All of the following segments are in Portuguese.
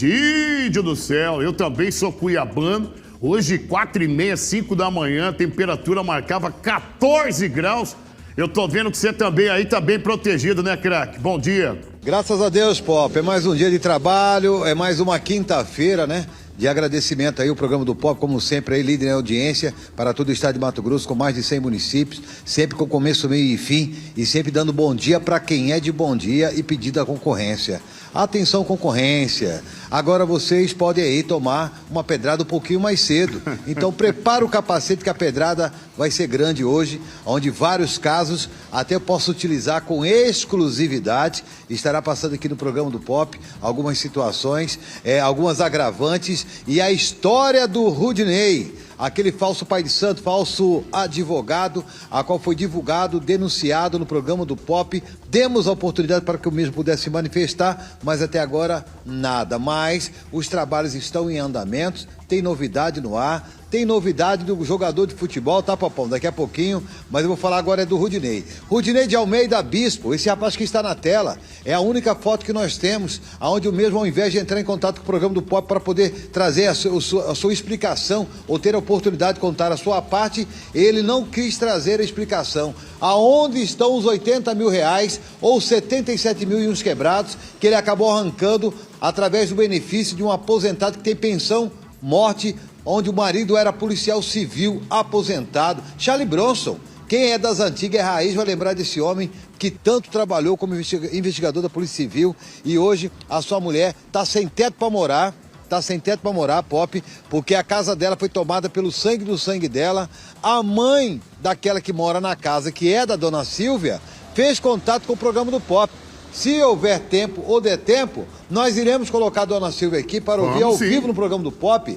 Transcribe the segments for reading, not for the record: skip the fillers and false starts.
Dídio do céu, eu também sou cuiabano. Hoje, 4h30, 5 da manhã, a temperatura marcava 14 graus. Eu tô vendo que você também aí tá bem protegido, né, craque? Bom dia. Graças a Deus, Pop. É mais um dia de trabalho, é mais uma quinta-feira, né? De agradecimento aí, o programa do Pop, como sempre, aí, líder em audiência para todo o estado de Mato Grosso, com mais de 100 municípios, sempre com começo, meio e fim, e sempre dando bom dia para quem é de bom dia e pedindo a concorrência. Atenção, concorrência. Agora vocês podem aí tomar uma pedrada um pouquinho mais cedo. Então prepara o capacete que a pedrada vai ser grande hoje, onde vários casos até eu posso utilizar com exclusividade. Estará passando aqui no programa do Pop algumas situações, algumas agravantes e a história do Rudinei, aquele falso pai de santo, falso advogado, a qual foi divulgado, denunciado no programa do Pop. Demos a oportunidade para que o mesmo pudesse se manifestar, mas até agora nada. Mas os trabalhos estão em andamento, tem novidade no ar, tem novidade do jogador de futebol, tá, Papão? Daqui a pouquinho, mas eu vou falar agora do Rudinei. Rudinei de Almeida Bispo, esse rapaz que está na tela, é a única foto que nós temos, onde o mesmo, ao invés de entrar em contato com o programa do Pop para poder trazer a sua explicação, ou ter a oportunidade de contar a sua parte, ele não quis trazer a explicação. Aonde estão os 80 mil reais, ou 77 mil e uns quebrados, que ele acabou arrancando através do benefício de um aposentado que tem pensão morte, onde o marido era policial civil aposentado, Charlie Bronson. Quem é das antigas, é raiz, vai lembrar desse homem que tanto trabalhou como investigador da Polícia Civil, e hoje a sua mulher está sem teto para morar. Tá sem teto para morar, Pop, porque a casa dela foi tomada pelo sangue do sangue dela. A mãe daquela que mora na casa, que é da dona Silvia, fez contato com o programa do Pop. Se houver tempo ou der tempo, nós iremos colocar a dona Silvia aqui para ouvir ao vivo no programa do Pop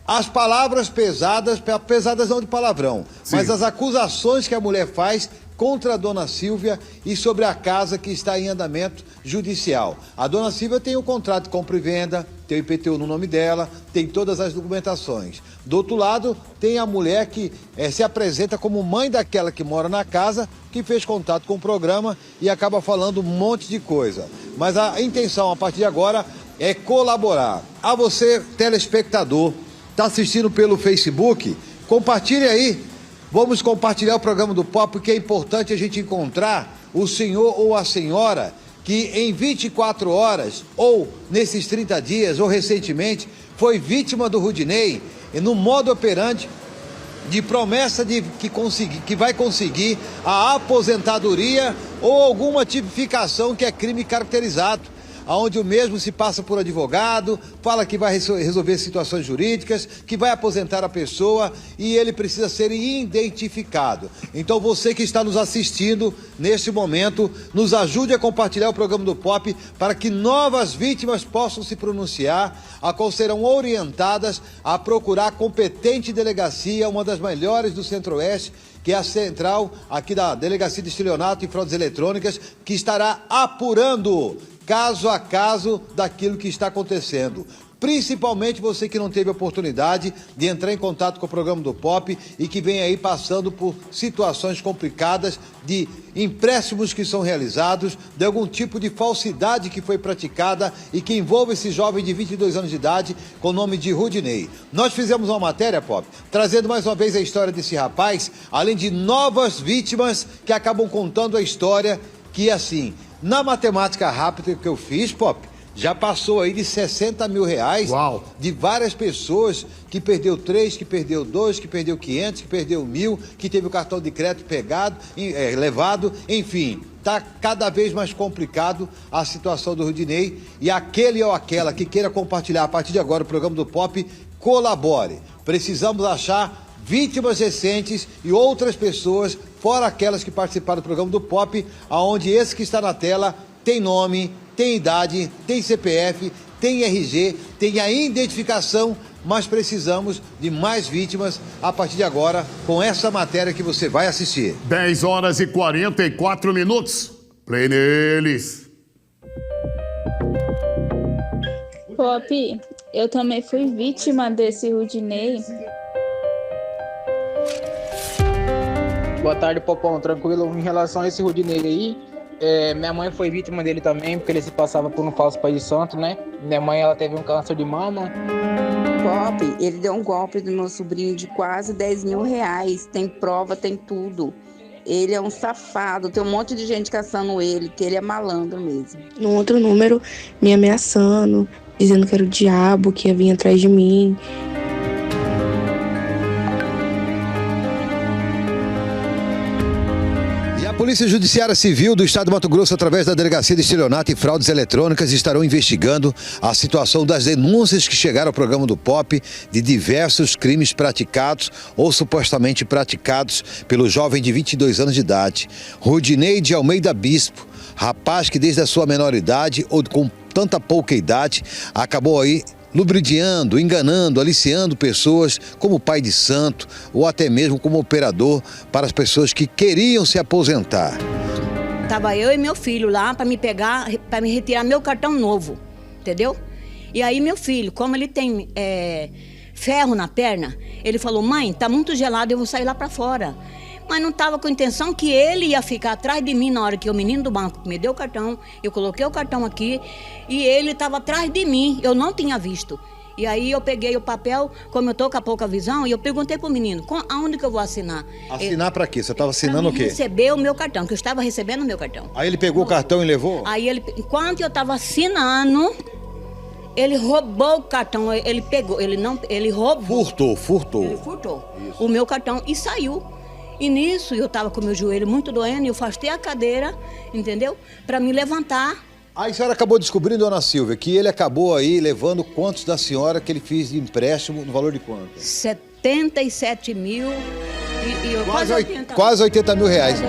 as palavras pesadas, pesadas não de palavrão, mas as acusações que a mulher faz contra a dona Silvia e sobre a casa que está em andamento judicial. A dona Silvia tem o contrato de compra e venda, tem o IPTU no nome dela, tem todas as documentações. Do outro lado, tem a mulher que se apresenta como mãe daquela que mora na casa, que fez contato com o programa e acaba falando um monte de coisa. Mas a intenção, a partir de agora, é colaborar. A você, telespectador, está assistindo pelo Facebook, compartilhe aí. Vamos compartilhar o programa do Pop, porque é importante a gente encontrar o senhor ou a senhora que em 24 horas, ou nesses 30 dias, ou recentemente, foi vítima do Rudinei, e no modo operante de promessa de que vai conseguir a aposentadoria ou alguma tipificação que é crime caracterizado, onde o mesmo se passa por advogado, fala que vai resolver situações jurídicas, que vai aposentar a pessoa e ele precisa ser identificado. Então você que está nos assistindo neste momento, nos ajude a compartilhar o programa do Pop para que novas vítimas possam se pronunciar, a qual serão orientadas a procurar a competente delegacia, uma das melhores do Centro-Oeste, que é a central aqui da Delegacia de Estelionato e Fraudes Eletrônicas, que estará apurando caso a caso daquilo que está acontecendo. Principalmente você que não teve oportunidade de entrar em contato com o programa do Pop e que vem aí passando por situações complicadas de empréstimos que são realizados, de algum tipo de falsidade que foi praticada e que envolve esse jovem de 22 anos de idade com o nome de Rudinei. Nós fizemos uma matéria, Pop, trazendo mais uma vez a história desse rapaz, além de novas vítimas que acabam contando a história que, assim, na matemática rápida que eu fiz, Pop, já passou aí de 60 mil reais. Uau. De várias pessoas que perdeu 3, que perdeu 2, que perdeu 500, que perdeu 1.000, que teve o cartão de crédito levado, enfim. Está cada vez mais complicado a situação do Rudinei, e aquele ou aquela que queira compartilhar a partir de agora o programa do Pop, colabore. Precisamos achar vítimas recentes e outras pessoas, fora aquelas que participaram do programa do Pop, aonde esse que está na tela tem nome, tem idade, tem CPF, tem RG, tem a identificação, mas precisamos de mais vítimas a partir de agora com essa matéria que você vai assistir. 10h44. Play neles. Pop, eu também fui vítima desse Rudinei. Boa tarde, Popão. Tranquilo? Em relação a esse Rudinei aí, Minha mãe foi vítima dele também, porque ele se passava por um falso pai de santo, né? Minha mãe, ela teve um câncer de mama. Pop, ele deu um golpe do meu sobrinho de quase 10 mil reais. Tem prova, tem tudo. Ele é um safado, tem um monte de gente caçando ele, que ele é malandro mesmo. No outro número, me ameaçando, dizendo que era o diabo que ia vir atrás de mim. A Polícia Judiciária Civil do Estado de Mato Grosso, através da Delegacia de Estelionato e Fraudes Eletrônicas, estarão investigando a situação das denúncias que chegaram ao programa do POP de diversos crimes praticados ou supostamente praticados pelo jovem de 22 anos de idade, Rudinei de Almeida Bispo, rapaz que desde a sua menoridade ou com tanta pouca idade acabou aí lubridiando, enganando, aliciando pessoas como pai de santo ou até mesmo como operador para as pessoas que queriam se aposentar. Tava eu e meu filho lá para me pegar, para me retirar meu cartão novo, entendeu? E aí meu filho, como ele tem ferro na perna, ele falou: mãe, tá muito gelado, eu vou sair lá para fora. Mas não estava com a intenção que ele ia ficar atrás de mim na hora que o menino do banco me deu o cartão. Eu coloquei o cartão aqui e ele estava atrás de mim. Eu não tinha visto. E aí eu peguei o papel, como eu estou com a pouca visão, e eu perguntei pro menino: aonde que eu vou assinar? Assinar para quê? Você estava assinando o quê? Receber o meu cartão, que eu estava recebendo o meu cartão. Aí ele pegou o cartão e levou? Aí ele, enquanto eu estava assinando, ele roubou o cartão. Ele pegou, ele roubou. Furtou. Ele furtou o meu cartão e saiu. E nisso eu estava com meu joelho muito doendo e eu afastei a cadeira, entendeu? Para me levantar. Aí a senhora acabou descobrindo, dona Silvia, que ele acabou aí levando quantos da senhora que ele fez de empréstimo, no valor de quanto? 77 mil e eu quase 80 mil reais.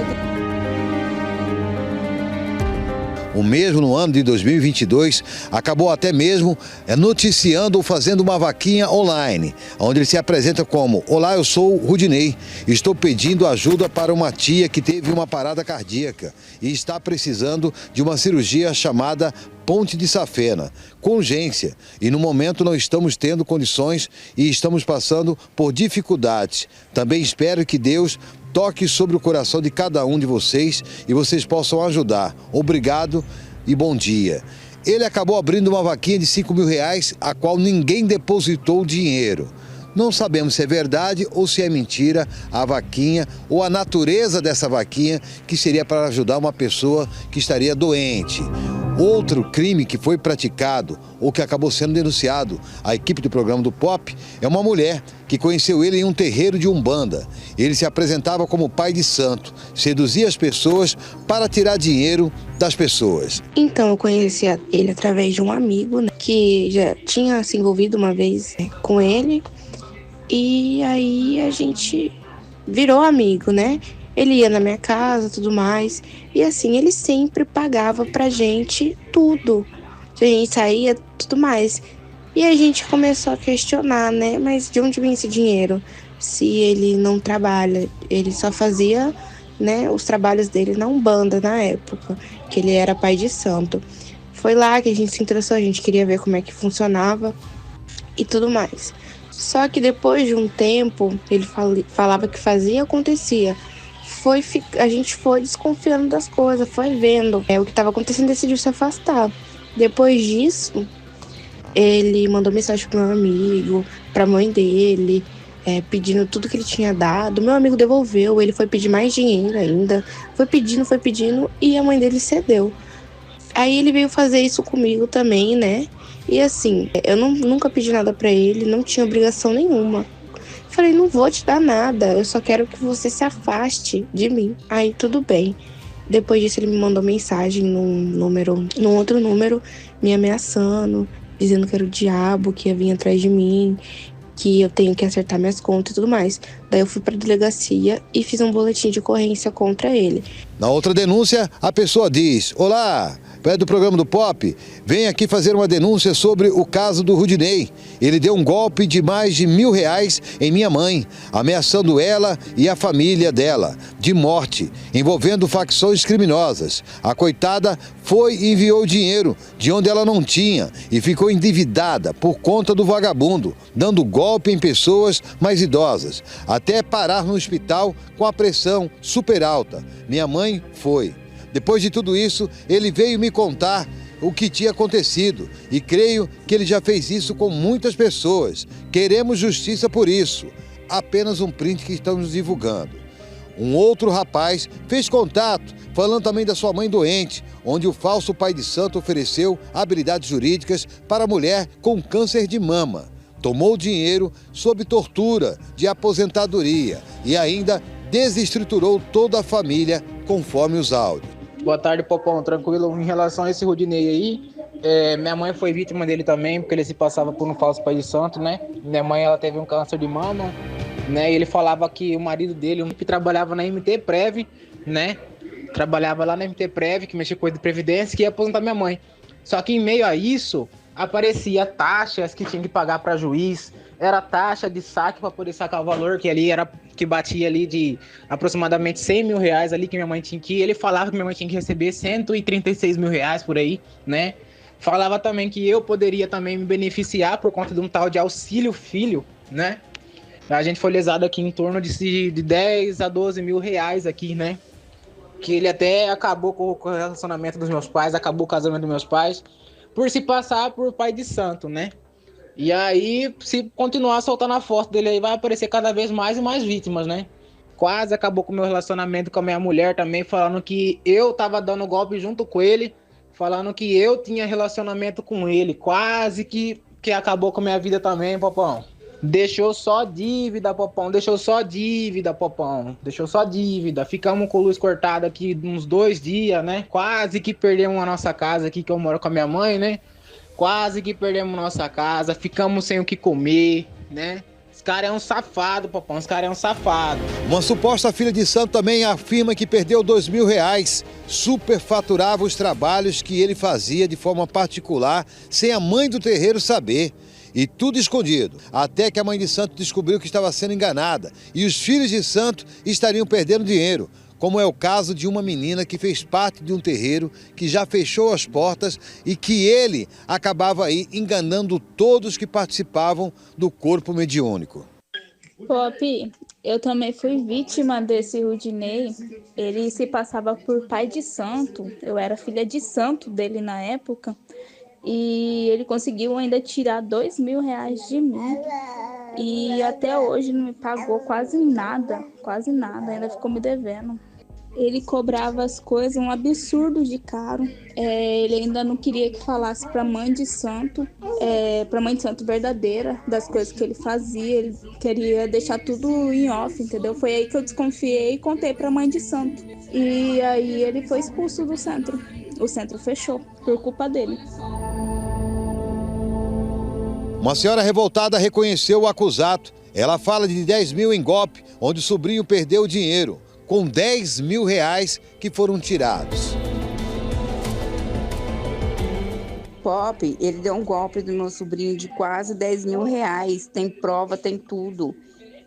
O mesmo no ano de 2022, acabou até mesmo noticiando ou fazendo uma vaquinha online, onde ele se apresenta como: olá, eu sou o Rudinei, estou pedindo ajuda para uma tia que teve uma parada cardíaca e está precisando de uma cirurgia chamada ponte de safena, com urgência, e no momento não estamos tendo condições e estamos passando por dificuldades. Também espero que Deus toque sobre o coração de cada um de vocês e vocês possam ajudar. Obrigado e bom dia. Ele acabou abrindo uma vaquinha de 5 mil reais, a qual ninguém depositou dinheiro. Não sabemos se é verdade ou se é mentira a vaquinha ou a natureza dessa vaquinha, que seria para ajudar uma pessoa que estaria doente. Outro crime que foi praticado ou que acabou sendo denunciado à equipe do programa do POP é uma mulher que conheceu ele em um terreiro de Umbanda. Ele se apresentava como pai de santo, seduzia as pessoas para tirar dinheiro das pessoas. Então eu conheci ele através de um amigo, né, que já tinha se envolvido uma vez com ele. E aí a gente virou amigo, né? Ele ia na minha casa, tudo mais. E assim, ele sempre pagava pra gente tudo. A gente saía, tudo mais. E a gente começou a questionar, né? Mas de onde vem esse dinheiro? Se ele não trabalha, ele só fazia, né, os trabalhos dele na Umbanda na época, que ele era pai de santo. Foi lá que a gente se interessou, a gente queria ver como é que funcionava e tudo mais. Só que depois de um tempo, ele falava que fazia e acontecia. A gente foi desconfiando das coisas, foi vendo o que estava acontecendo, decidiu se afastar. Depois disso, ele mandou mensagem pro meu amigo, pra mãe dele, pedindo tudo que ele tinha dado. Meu amigo devolveu, ele foi pedir mais dinheiro ainda. Foi pedindo e a mãe dele cedeu. Aí ele veio fazer isso comigo também, né? E assim, eu nunca pedi nada pra ele, não tinha obrigação nenhuma. Falei, não vou te dar nada, eu só quero que você se afaste de mim. Aí tudo bem. Depois disso ele me mandou mensagem num outro número, me ameaçando, dizendo que era o diabo que ia vir atrás de mim, que eu tenho que acertar minhas contas e tudo mais. Daí eu fui pra delegacia e fiz um boletim de ocorrência contra ele. Na outra denúncia, a pessoa diz: olá, é do programa do POP, vem aqui fazer uma denúncia sobre o caso do Rudinei. Ele deu um golpe de mais de R$1.000 em minha mãe, ameaçando ela e a família dela de morte, envolvendo facções criminosas. A coitada foi e enviou dinheiro de onde ela não tinha e ficou endividada por conta do vagabundo, dando golpe em pessoas mais idosas, até parar no hospital com a pressão super alta. Minha mãe foi. Depois de tudo isso, ele veio me contar o que tinha acontecido e creio que ele já fez isso com muitas pessoas. Queremos justiça por isso. Apenas um print que estamos divulgando. Um outro rapaz fez contato, falando também da sua mãe doente, onde o falso pai de santo ofereceu habilidades jurídicas para a mulher com câncer de mama. Tomou dinheiro sob tortura de aposentadoria e ainda desestruturou toda a família, conforme os áudios. Boa tarde, Popão. Tranquilo? Em relação a esse Rudinei aí, minha mãe foi vítima dele também, porque ele se passava por um falso pai de santo, né? Minha mãe, ela teve um câncer de mama, né? E ele falava que o marido dele, que trabalhava na MT Prev, né? Trabalhava lá na MT Prev, que mexia com coisa de previdência, que ia aposentar minha mãe. Só que em meio a isso, aparecia taxas que tinha que pagar para juiz, era taxa de saque para poder sacar o valor, que ali era que batia ali de aproximadamente 100 mil reais ali que minha mãe tinha que ir. Ele falava que minha mãe tinha que receber 136 mil reais por aí, né? Falava também que eu poderia também me beneficiar por conta de um tal de auxílio filho, né? A gente foi lesado aqui em torno de 10 a 12 mil reais aqui, né? Que ele até acabou com o relacionamento dos meus pais, acabou o casamento dos meus pais, por se passar por pai de santo, né? E aí, se continuar soltando a foto dele aí, vai aparecer cada vez mais e mais vítimas, né? Quase acabou com o meu relacionamento com a minha mulher também, falando que eu tava dando golpe junto com ele, falando que eu tinha relacionamento com ele. Quase que acabou com a minha vida também, Popão. Deixou só dívida, Popão. Deixou só dívida, Popão. Deixou só dívida. Ficamos com luz cortada aqui uns 2 dias, né? Quase que perdemos a nossa casa aqui, que eu moro com a minha mãe, né? Quase que perdemos nossa casa, ficamos sem o que comer, né? Esse cara é um safado, Popão, esse cara é um safado. Uma suposta filha de santo também afirma que perdeu 2 mil reais, superfaturava os trabalhos que ele fazia de forma particular, sem a mãe do terreiro saber. E tudo escondido, até que a mãe de santo descobriu que estava sendo enganada e os filhos de santo estariam perdendo dinheiro. Como é o caso de uma menina que fez parte de um terreiro que já fechou as portas e que ele acabava aí enganando todos que participavam do corpo mediúnico. Pop, eu também fui vítima desse Rudinei. Ele se passava por pai de santo. Eu era filha de santo dele na época. E ele conseguiu ainda tirar 2 mil reais de mim. E até hoje não me pagou quase nada, ainda ficou me devendo. Ele cobrava as coisas um absurdo de caro. Ele ainda não queria que falasse para mãe de santo verdadeira, das coisas que ele fazia. Ele queria deixar tudo em off, entendeu? Foi aí que eu desconfiei e contei para mãe de santo. E aí ele foi expulso do centro. O centro fechou por culpa dele. Uma senhora revoltada reconheceu o acusado. Ela fala de 10 mil em golpe, onde o sobrinho perdeu o dinheiro, com 10 mil reais que foram tirados. Pop, ele deu um golpe do meu sobrinho de quase 10 mil reais. Tem prova, tem tudo.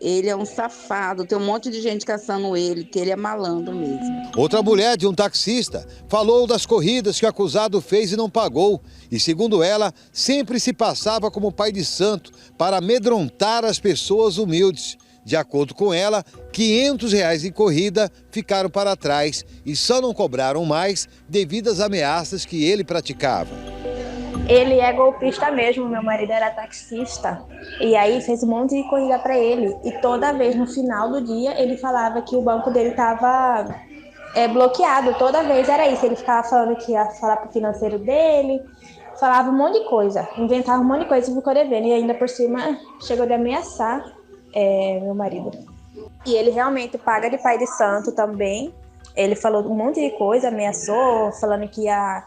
Ele é um safado, tem um monte de gente caçando ele, que ele é malandro mesmo. Outra mulher de um taxista falou das corridas que o acusado fez e não pagou. E segundo ela, sempre se passava como pai de santo para amedrontar as pessoas humildes. De acordo com ela, 500 reais em corrida ficaram para trás e só não cobraram mais devido às ameaças que ele praticava. Ele é golpista mesmo, meu marido era taxista. E aí fez um monte de corrida para ele. E toda vez no final do dia ele falava que o banco dele estava bloqueado. Toda vez era isso. Ele ficava falando que ia falar pro financeiro dele, falava um monte de coisa, inventava um monte de coisa e ficou devendo. E ainda por cima chegou de ameaçar meu marido. E ele realmente paga de pai de santo também. Ele falou um monte de coisa, ameaçou, falando que ia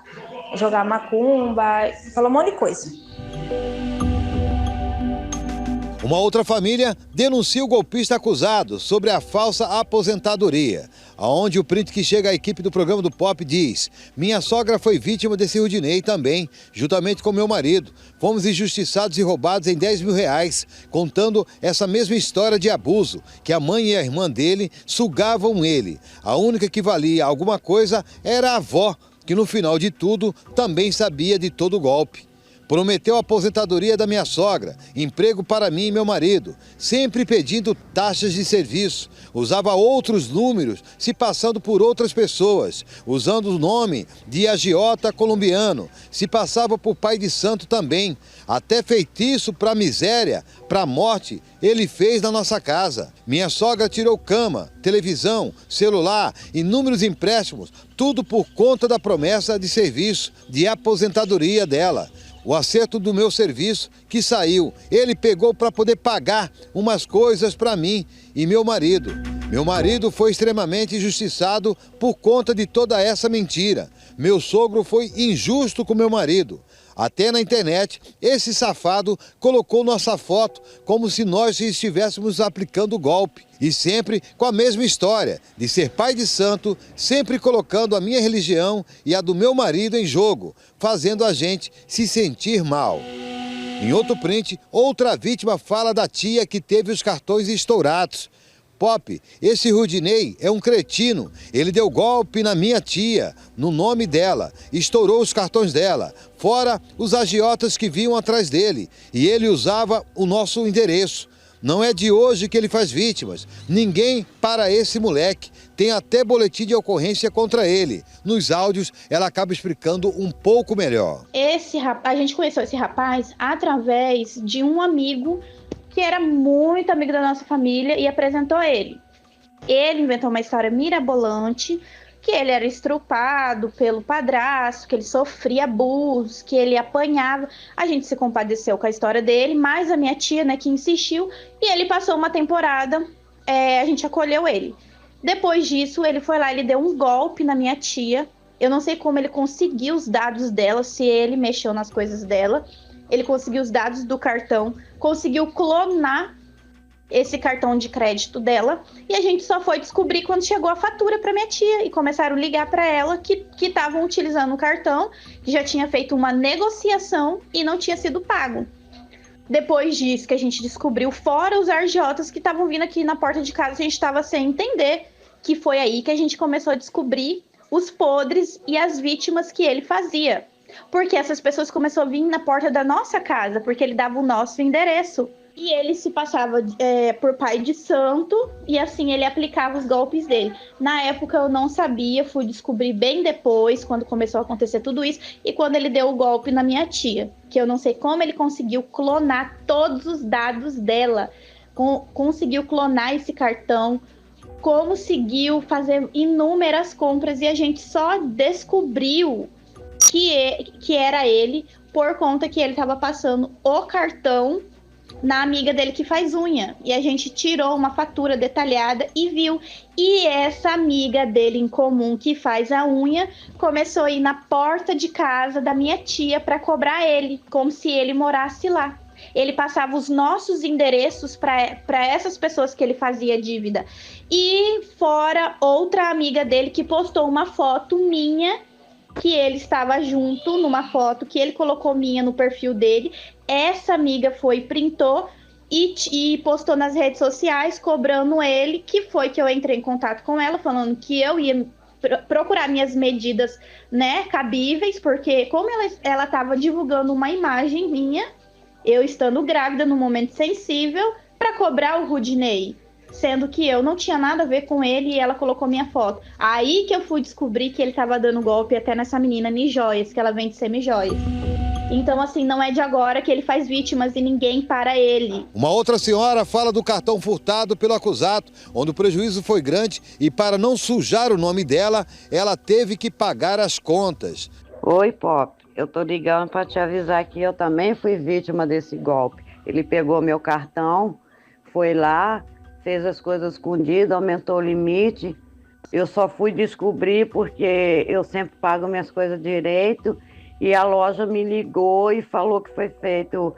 jogar macumba, falou um monte de coisa. Uma outra família denuncia o golpista acusado sobre a falsa aposentadoria, aonde o print que chega à equipe do programa do Pop diz: minha sogra foi vítima desse Rudinei também, juntamente com meu marido. Fomos injustiçados e roubados em 10 mil reais, contando essa mesma história de abuso, que a mãe e a irmã dele sugavam ele. A única que valia alguma coisa era a avó, que no final de tudo também sabia de todo o golpe. Prometeu a aposentadoria da minha sogra, emprego para mim e meu marido, sempre pedindo taxas de serviço. Usava outros números, se passando por outras pessoas, usando o nome de agiota colombiano, se passava por pai de santo também. Até feitiço para miséria, para morte, ele fez na nossa casa. Minha sogra tirou cama, televisão, celular, inúmeros empréstimos, tudo por conta da promessa de serviço, de aposentadoria dela. O acerto do meu serviço que saiu, ele pegou para poder pagar umas coisas para mim e meu marido. Meu marido foi extremamente injustiçado por conta de toda essa mentira. Meu sogro foi injusto com meu marido. Até na internet, esse safado colocou nossa foto como se nós estivéssemos aplicando golpe. E sempre com a mesma história, de ser pai de santo, sempre colocando a minha religião e a do meu marido em jogo, fazendo a gente se sentir mal. Em outro print, outra vítima fala da tia que teve os cartões estourados. Pop, esse Rudinei é um cretino, ele deu golpe na minha tia, no nome dela, estourou os cartões dela, fora os agiotas que vinham atrás dele, e ele usava o nosso endereço. Não é de hoje que ele faz vítimas, ninguém para esse moleque, tem até boletim de ocorrência contra ele. Nos áudios, ela acaba explicando um pouco melhor. A gente conheceu esse rapaz através de um amigo que era muito amigo da nossa família e apresentou ele. Ele inventou uma história mirabolante, que ele era estrupado pelo padrasto, que ele sofria abusos, que ele apanhava. A gente se compadeceu com a história dele, mas a minha tia, né, que insistiu, e ele passou uma temporada, a gente acolheu ele. Depois disso, ele foi lá, ele deu um golpe na minha tia. Eu não sei como ele conseguiu os dados dela, se ele mexeu nas coisas dela. Ele conseguiu os dados do cartão, conseguiu clonar esse cartão de crédito dela, e a gente só foi descobrir quando chegou a fatura para minha tia, e começaram a ligar para ela que estavam utilizando o cartão, que já tinha feito uma negociação e não tinha sido pago. Depois disso que a gente descobriu, fora os agiotas que estavam vindo aqui na porta de casa, a gente estava sem entender, que foi aí que a gente começou a descobrir os podres e as vítimas que ele fazia. Porque essas pessoas começaram a vir na porta da nossa casa, porque ele dava o nosso endereço. E ele se passava por pai de santo, e assim ele aplicava os golpes dele. Na época eu não sabia, fui descobrir bem depois, quando começou a acontecer tudo isso, e quando ele deu o golpe na minha tia, que eu não sei como ele conseguiu clonar todos os dados dela, conseguiu clonar esse cartão, conseguiu fazer inúmeras compras, e a gente só descobriu que era ele por conta que ele estava passando o cartão na amiga dele que faz unha. E a gente tirou uma fatura detalhada e viu. E essa amiga dele em comum que faz a unha começou a ir na porta de casa da minha tia para cobrar ele, como se ele morasse lá. Ele passava os nossos endereços para essas pessoas que ele fazia dívida. E fora outra amiga dele que postou uma foto minha, que ele estava junto numa foto que ele colocou minha no perfil dele. Essa amiga printou e postou nas redes sociais cobrando ele, que foi que eu entrei em contato com ela, falando que eu ia procurar minhas medidas, né, cabíveis, porque como ela estava divulgando uma imagem minha, eu estando grávida num momento sensível, para cobrar o Rudinei, sendo que eu não tinha nada a ver com ele e ela colocou minha foto. Aí que eu fui descobrir que ele estava dando golpe até nessa menina Mijóias, que ela vende semijóias. Então, assim, não é de agora que ele faz vítimas e ninguém para ele. Uma outra senhora fala do cartão furtado pelo acusado, onde o prejuízo foi grande e para não sujar o nome dela, ela teve que pagar as contas. Oi, Pop. Eu tô ligando para te avisar que eu também fui vítima desse golpe. Ele pegou meu cartão, foi lá, fez as coisas escondidas, aumentou o limite. Eu só fui descobrir porque eu sempre pago minhas coisas direito, e a loja me ligou e falou que foi feito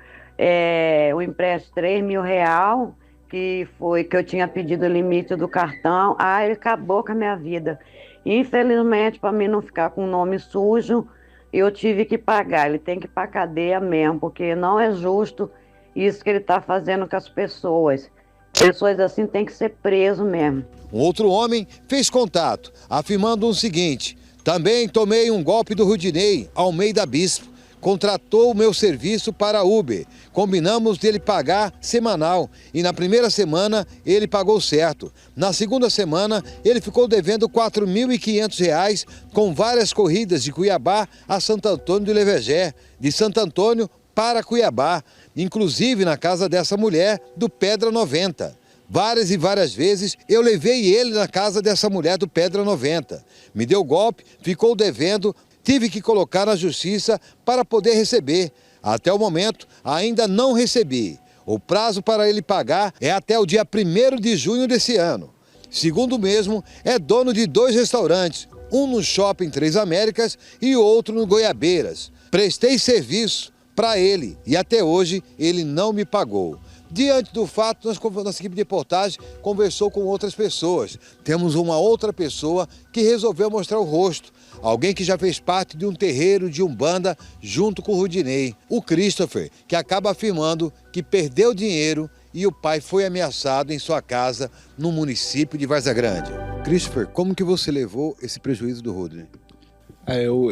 um empréstimo de R$3.000, que eu tinha pedido o limite do cartão. Ele acabou com a minha vida. Infelizmente, para mim não ficar com o nome sujo, eu tive que pagar. Ele tem que ir para a cadeia mesmo, porque não é justo isso que ele está fazendo com as pessoas. Pessoas assim têm que ser preso mesmo. Um outro homem fez contato, afirmando o seguinte: também tomei um golpe do Rudinei Almeida Bispo, contratou o meu serviço para Uber. Combinamos dele pagar semanal e na primeira semana ele pagou certo. Na segunda semana ele ficou devendo R$ 4.500 com várias corridas de Cuiabá a Santo Antônio do Levegé, de Santo Antônio para Cuiabá, inclusive na casa dessa mulher do Pedra 90. Várias e várias vezes eu levei ele na casa dessa mulher do Pedra 90. Me deu golpe, ficou devendo, tive que colocar na justiça para poder receber. Até o momento, ainda não recebi. O prazo para ele pagar é até o dia 1º de junho desse ano. Segundo o mesmo, é dono de 2 restaurantes, um no Shopping Três Américas e outro no Goiabeiras. Prestei serviço para ele e até hoje ele não me pagou. Diante do fato, nossa equipe de reportagem conversou com outras pessoas. Temos uma outra pessoa que resolveu mostrar o rosto. Alguém que já fez parte de um terreiro de Umbanda junto com o Rudinei. O Christopher, que acaba afirmando que perdeu dinheiro e o pai foi ameaçado em sua casa no município de Várzea Grande. Christopher, como que você levou esse prejuízo do Rudinei?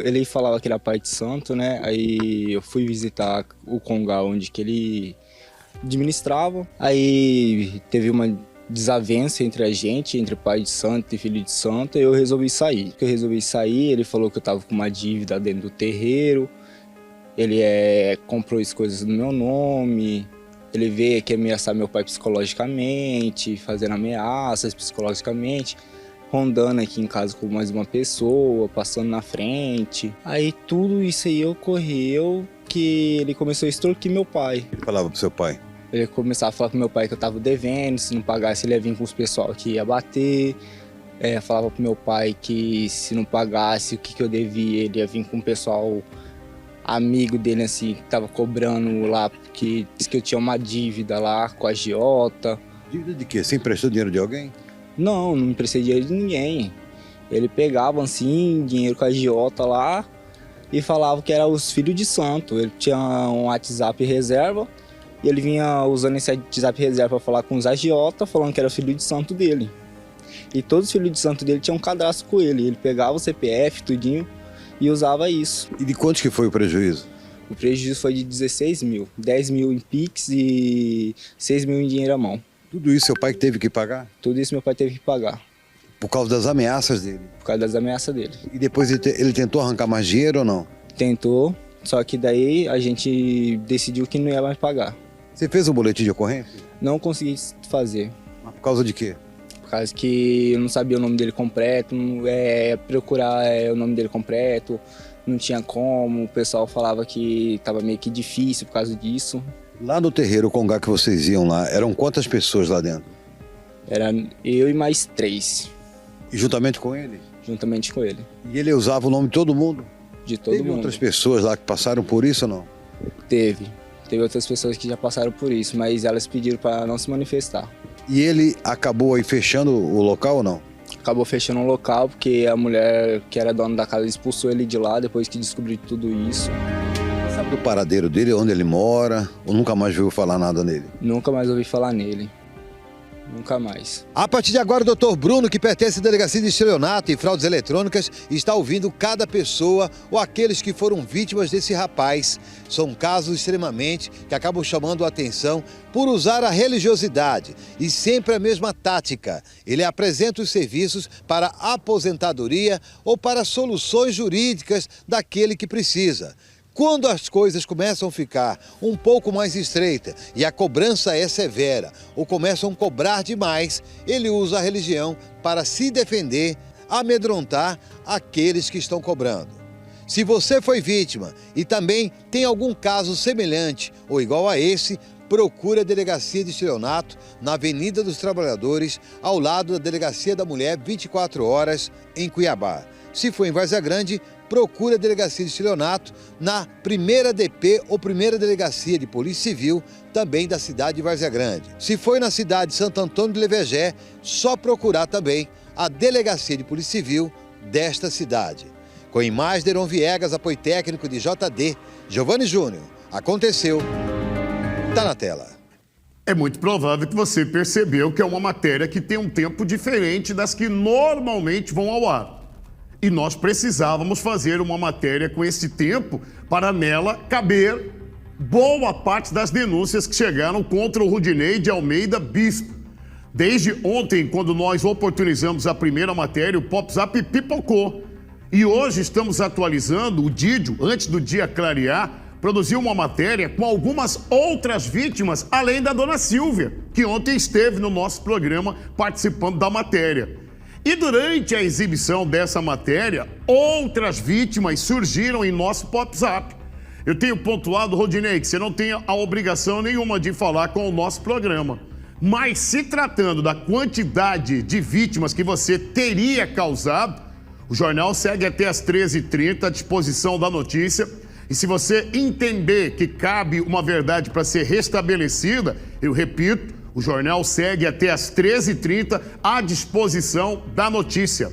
Ele falava que era pai de santo, né? Aí eu fui visitar o Congá onde que ele administrava. Aí teve uma desavença entre a gente, entre pai de santo e filho de santo, e eu resolvi sair. Ele falou que eu tava com uma dívida dentro do terreiro, ele comprou as coisas no meu nome, ele veio aqui ameaçar meu pai psicologicamente, fazendo ameaças psicologicamente, rondando aqui em casa com mais uma pessoa, passando na frente. Aí tudo isso aí ocorreu que ele começou a extorquir meu pai. Ele falava pro seu pai? Ele começava a falar pro meu pai que eu tava devendo, se não pagasse ele ia vir com os pessoal que ia bater. Falava pro meu pai que se não pagasse o que eu devia, ele ia vir com o pessoal amigo dele assim, que tava cobrando lá, que disse que eu tinha uma dívida lá com a agiota. Dívida de quê? Você emprestou dinheiro de alguém? Não emprestei dinheiro de ninguém. Ele pegava assim, dinheiro com a agiota lá e falava que era os filhos de santo. Ele tinha um WhatsApp reserva e ele vinha usando esse WhatsApp reserva para falar com os agiotas, falando que era filho de santo dele. E todos os filhos de santo dele tinham um cadastro com ele. Ele pegava o CPF, tudinho, e usava isso. E de quanto que foi o prejuízo? O prejuízo foi de 16 mil. 10 mil em Pix e 6 mil em dinheiro à mão. Tudo isso seu pai teve que pagar? Tudo isso meu pai teve que pagar. Por causa das ameaças dele? Por causa das ameaças dele. E depois ele tentou arrancar mais dinheiro ou não? Tentou, só que daí a gente decidiu que não ia mais pagar. Você fez um boletim de ocorrência? Não consegui fazer. Mas por causa de quê? Por causa que eu não sabia o nome dele completo, procurar o nome dele completo, não tinha como, o pessoal falava que estava meio que difícil por causa disso. Lá no terreiro Congá que vocês iam lá, eram quantas pessoas lá dentro? Era eu e mais 3. E juntamente com ele? Juntamente com ele. E ele usava o nome de todo mundo? De todo mundo. Teve outras pessoas lá que passaram por isso ou não? Teve outras pessoas que já passaram por isso, mas elas pediram para não se manifestar. E ele acabou aí fechando o local ou não? Acabou fechando o local porque a mulher que era dona da casa expulsou ele de lá depois que descobriu tudo isso. Sabe do paradeiro dele, onde ele mora, ou nunca mais viu falar nada nele? Nunca mais ouvi falar nele. Nunca mais. A partir de agora, o Dr. Bruno, que pertence à Delegacia de Estelionato e Fraudes Eletrônicas, está ouvindo cada pessoa ou aqueles que foram vítimas desse rapaz. São casos extremamente que acabam chamando a atenção por usar a religiosidade e sempre a mesma tática. Ele apresenta os serviços para aposentadoria ou para soluções jurídicas daquele que precisa. Quando as coisas começam a ficar um pouco mais estreitas e a cobrança é severa ou começam a cobrar demais, ele usa a religião para se defender, amedrontar aqueles que estão cobrando. Se você foi vítima e também tem algum caso semelhante ou igual a esse, procure a Delegacia de Estelionato na Avenida dos Trabalhadores, ao lado da Delegacia da Mulher, 24 horas, em Cuiabá. Se for em Várzea Grande, procure a Delegacia de Estelionato na primeira DP ou primeira Delegacia de Polícia Civil, também da cidade de Várzea Grande. Se for na cidade de Santo Antônio do Levegé, só procurar também a Delegacia de Polícia Civil desta cidade. Com imagens de Heron Viegas, apoio técnico de JD, Giovanni Júnior. Aconteceu. Tá na tela. É muito provável que você percebeu que é uma matéria que tem um tempo diferente das que normalmente vão ao ar. E nós precisávamos fazer uma matéria com esse tempo para nela caber boa parte das denúncias que chegaram contra o Rudinei de Almeida Bispo. Desde ontem, quando nós oportunizamos a primeira matéria, o PopZap pipocou. E hoje estamos atualizando o Didio, antes do dia clarear, produziu uma matéria com algumas outras vítimas, além da dona Silvia, que ontem esteve no nosso programa participando da matéria. E durante a exibição dessa matéria, outras vítimas surgiram em nosso PopZap. Eu tenho pontuado, Rodinei, que você não tem a obrigação nenhuma de falar com o nosso programa. Mas se tratando da quantidade de vítimas que você teria causado, o jornal segue até às 13h30 à disposição da notícia. E se você entender que cabe uma verdade para ser restabelecida, eu repito, o jornal segue até às 13h30 à disposição da notícia.